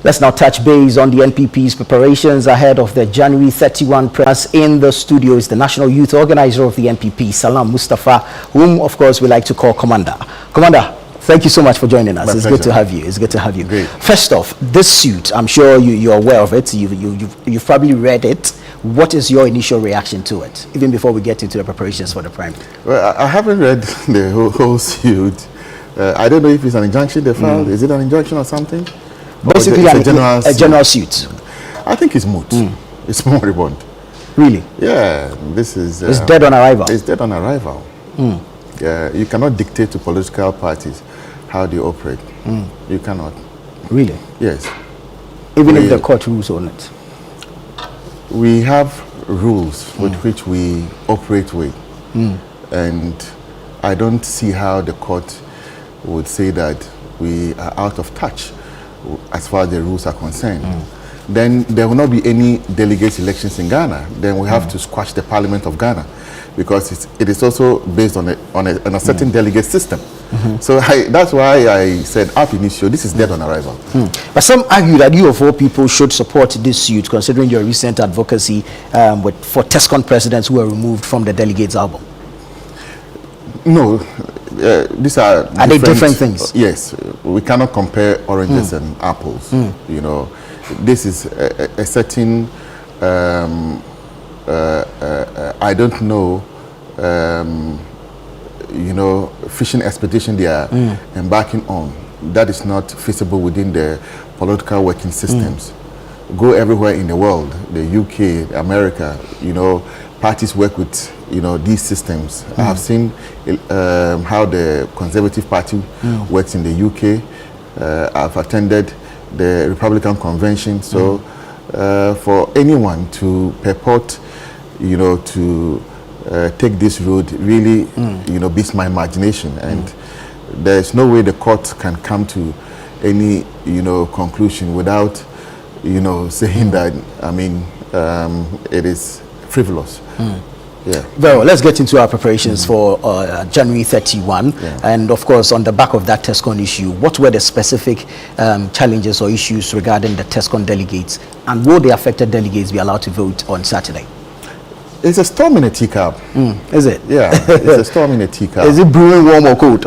Let's now touch base on the NPP's preparations ahead of the January 31 press. In the studio is the National Youth Organiser of the NPP, Salam Mustapha, whom, of course, we like to call Commander. Commander, thank you so much for joining us. It's good to have you. It's good to have you. Great. First off, this suit, I'm sure you're aware of it. You've probably read it. What is your initial reaction to it, even before we get into the preparations for the primary? Well, I haven't read the whole suit. I don't know if it's an injunction they filed. Is it an injunction or something? Basically, a general suit. I think it's moot. It's moribund. Really? Yeah, this is... it's dead on arrival. It's dead on arrival. You cannot dictate to political parties how they operate. You cannot. Really? Yes. Even if the court rules on it? We have rules with which we operate with. And I don't see how the court would say that we are out of touch as far as the rules are concerned. Then there will not be any delegate elections in Ghana. Then we have to squash the Parliament of Ghana, because it is also based on a certain delegate system. So that's why I said ab initio, this is dead on arrival. But some argue that you of all people should support this suit, considering your recent advocacy for Tescon presidents who were removed from the delegates album. No, these are they different things? Yes, we cannot compare oranges and apples. You know, this is a certain I don't know, you know, fishing expedition they are embarking on. That is not feasible within the political working systems. Go everywhere in the world, the UK, America, you know, parties work with, you know, these systems. I have seen how the Conservative Party works in the UK. I've attended the Republican Convention. So for anyone to purport, you know, to take this road really, you know, beats my imagination. And there's no way the court can come to any, you know, conclusion without, you know, saying that, I mean, it is frivolous. Yeah. Well, let's get into our preparations for January 31. And of course, on the back of that Tescon issue, what were the specific challenges or issues regarding the Tescon delegates, and will the affected delegates be allowed to vote on Saturday? It's a storm in a teacup. Is it? Yeah, it's a storm in a teacup. Is it brewing warm or cold?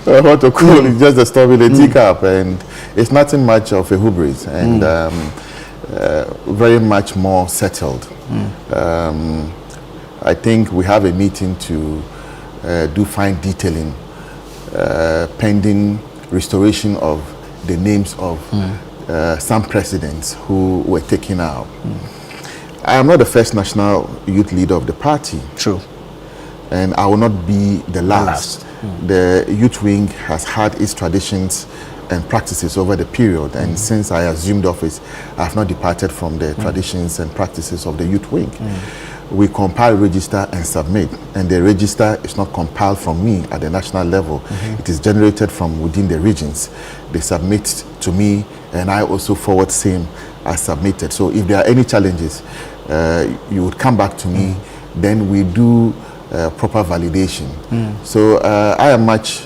Hot or cool, it's just a storm in a teacup, and it's nothing much of a hubris, and very much more settled. I think we have a meeting to do fine detailing pending restoration of the names of some presidents who were taken out. I am not the first national youth leader of the party. True. And I will not be the last. The youth wing has had its traditions and practices over the period, and since I assumed office, I have not departed from the traditions and practices of the youth wing. We compile, register, and submit, and the register is not compiled from me at the national level. It is generated from within the regions. They submit to me, and I also forward same as submitted. So if there are any challenges, you would come back to me, then we do proper validation. So I am much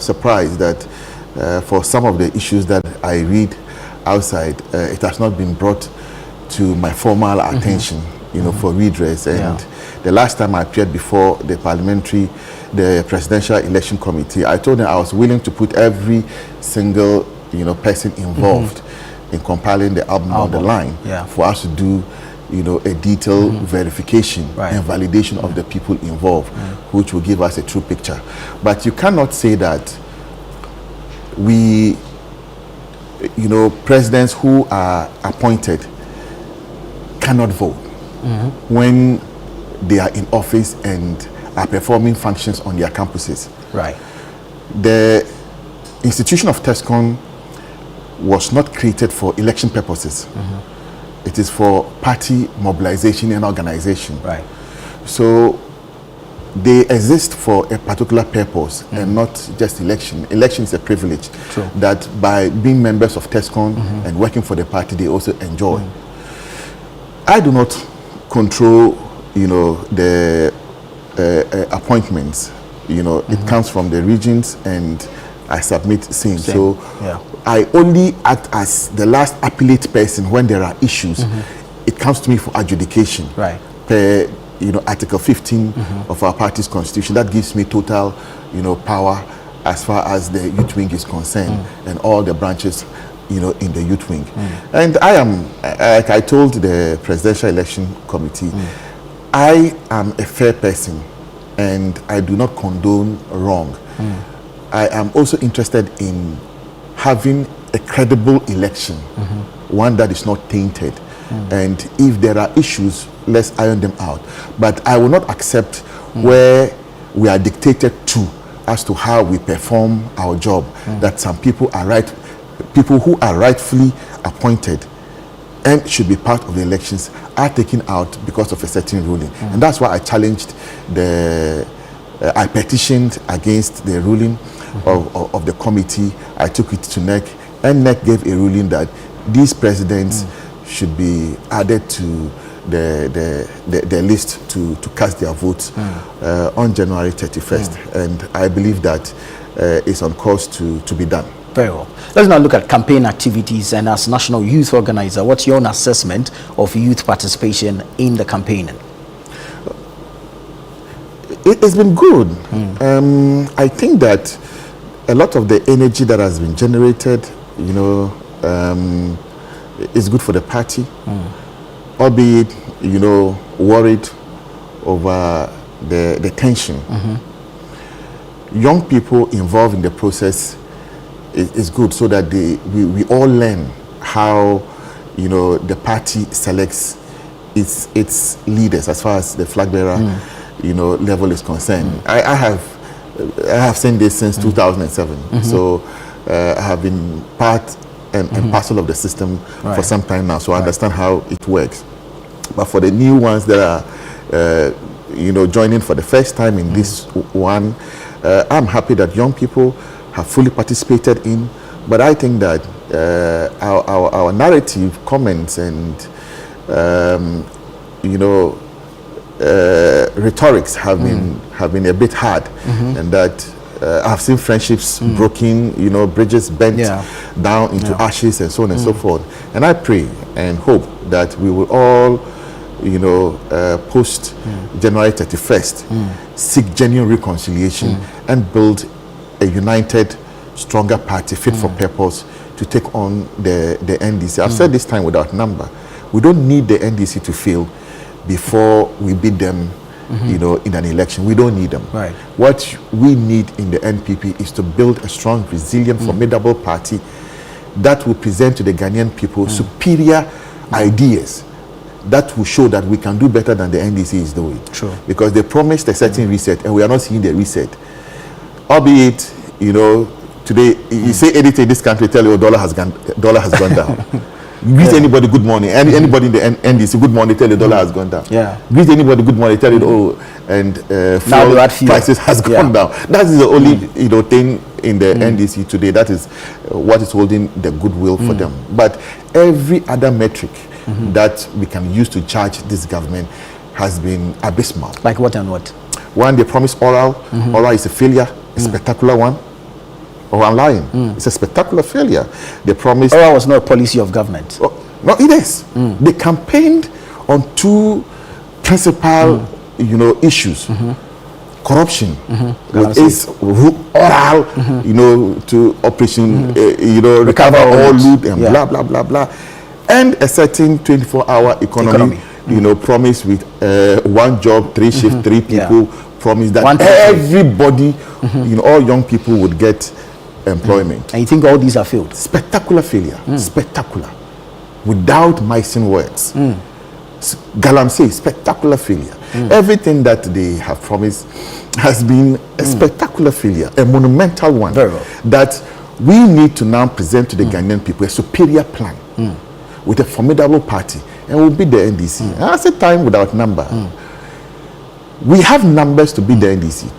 surprised that for some of the issues that I read outside, it has not been brought to my formal attention, you know, for redress. And the last time I appeared before the Presidential Election Committee, I told them I was willing to put every single, you know, person involved in compiling the album on the line for us to do, you know, a detailed verification and validation of the people involved, which will give us a true picture. But you cannot say that we, you know, presidents who are appointed cannot vote when they are in office and are performing functions on their campuses. Right. The institution of Tescon was not created for election purposes. It is for party mobilization and organization. Right. So they exist for a particular purpose and not just election. Election is a privilege that by being members of Tescon and working for the party, they also enjoy. I do not control, you know, the appointments you know, it comes from the regions, and I submit same. So yeah. I only act as the last appellate person when there are issues. It comes to me for adjudication. Right. Per, you know, Article 15 of our party's constitution. That gives me total, you know, power as far as the youth wing is concerned, and all the branches, you know, in the youth wing. And I am, like I told the Presidential Election Committee, I am a fair person, and I do not condone wrong. I am also interested in having a credible election, one that is not tainted. And if there are issues, let's iron them out. But I will not accept where we are dictated to as to how we perform our job, that some people are people who are rightfully appointed and should be part of the elections are taken out because of a certain ruling. And that's why I challenged I petitioned against the ruling of the committee. I took it to NEC, and NEC gave a ruling that these presidents should be added to the list to cast their votes on January 31st. And I believe that it's on course to be done. Very well. Let's now look at campaign activities, and as National Youth Organiser, what's your own assessment of youth participation in the campaigning? It's been good. I think that a lot of the energy that has been generated, you know, is good for the party, albeit, you know, worried over the tension. Young people involved in the process is good, so that we all learn how, you know, the party selects its leaders as far as the flag bearer, you know, level is concerned. I have seen this since 2007, so I have been part and parcel of the system for some time now, so I understand how it works. But for the new ones that are, you know, joining for the first time in this one, I'm happy that young people have fully participated in. But I think that our narrative, comments, and you know, rhetorics have been a bit hard, and that I've seen friendships broken, you know, bridges bent down into ashes, and so on and so forth. And I pray and hope that we will all, you know, post January 31st, seek genuine reconciliation and build a united, stronger party fit for purpose to take on the NDC. I've said this time without number. We don't need the NDC to fail before we beat them, you know, in an election. We don't need them. Right. What we need in the NPP is to build a strong, resilient, formidable party that will present to the Ghanaian people superior ideas that will show that we can do better than the NDC is doing. True. Because they promised a certain reset, and we are not seeing the reset. Albeit, you know, today you say anything in this country, tell you dollar has gone down. Greet anybody good morning, anybody in the NDC good morning, tell you dollar has gone down. Greet anybody good morning, tell you fuel prices has gone down. That is the only you know thing in the NDC today. That is what is holding the goodwill for them. But every other metric that we can use to judge this government has been abysmal. Like what and what? One, they promised oral. Oral is a failure, a spectacular one. Or I'm lying. It's a spectacular failure. They promised. Oral was not a policy of government. No, it is. They campaigned on two principal, you know, issues. Corruption, with its oral, you know, to operation, you know, recover all loot and blah blah blah blah, and a certain 24-hour economy, you know, promise with one job, 3 shifts, 3 people. Promise that everybody, you know, all young people would get employment. And you think all these are failed? Spectacular failure. Spectacular. Without missing words. Galamsey, spectacular failure. Everything that they have promised has been a spectacular failure, a monumental one. Very well. That we need to now present to the Ghanaian people a superior plan with a formidable party, and we'll beat the NDC. And I said time without number. We have numbers to beat the NDC,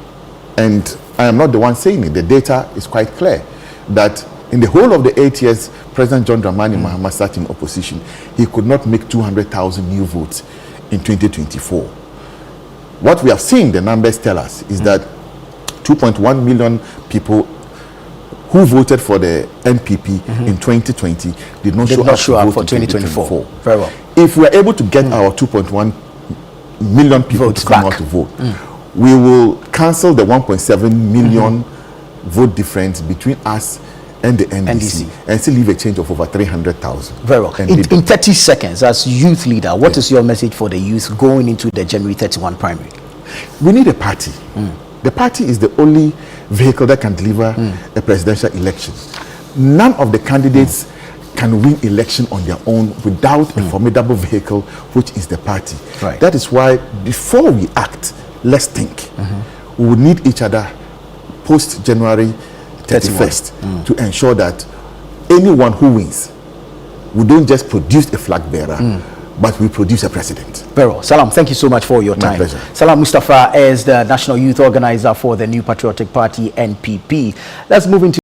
and I am not the one saying it. The data is quite clear that in the whole of the 8 years President John Dramani Mahama sat in opposition, he could not make 200,000 new votes in 2024. What we have seen, the numbers tell us, is that 2.1 million people who voted for the NPP in 2020 did not show up for 2024. Very well. If we are able to get our 2.1 million people Votes to come back out to vote, we will cancel the 1.7 million vote difference between us and the NDC and still leave a change of over 300,000. Very well. In 30 seconds, as youth leader, what is your message for the youth going into the January 31 primary? We need a party. The party is the only vehicle that can deliver a presidential election. None of the candidates can win election on their own without a formidable vehicle, which is the party. Right. That is why before we act, let's think. We will need each other post January 31st to ensure that anyone who wins, we don't just produce a flag bearer, but we produce a president. Very well. Salam, thank you so much for your time. My pleasure. Salam Mustapha is the National Youth Organiser for the New Patriotic Party, NPP. Let's move into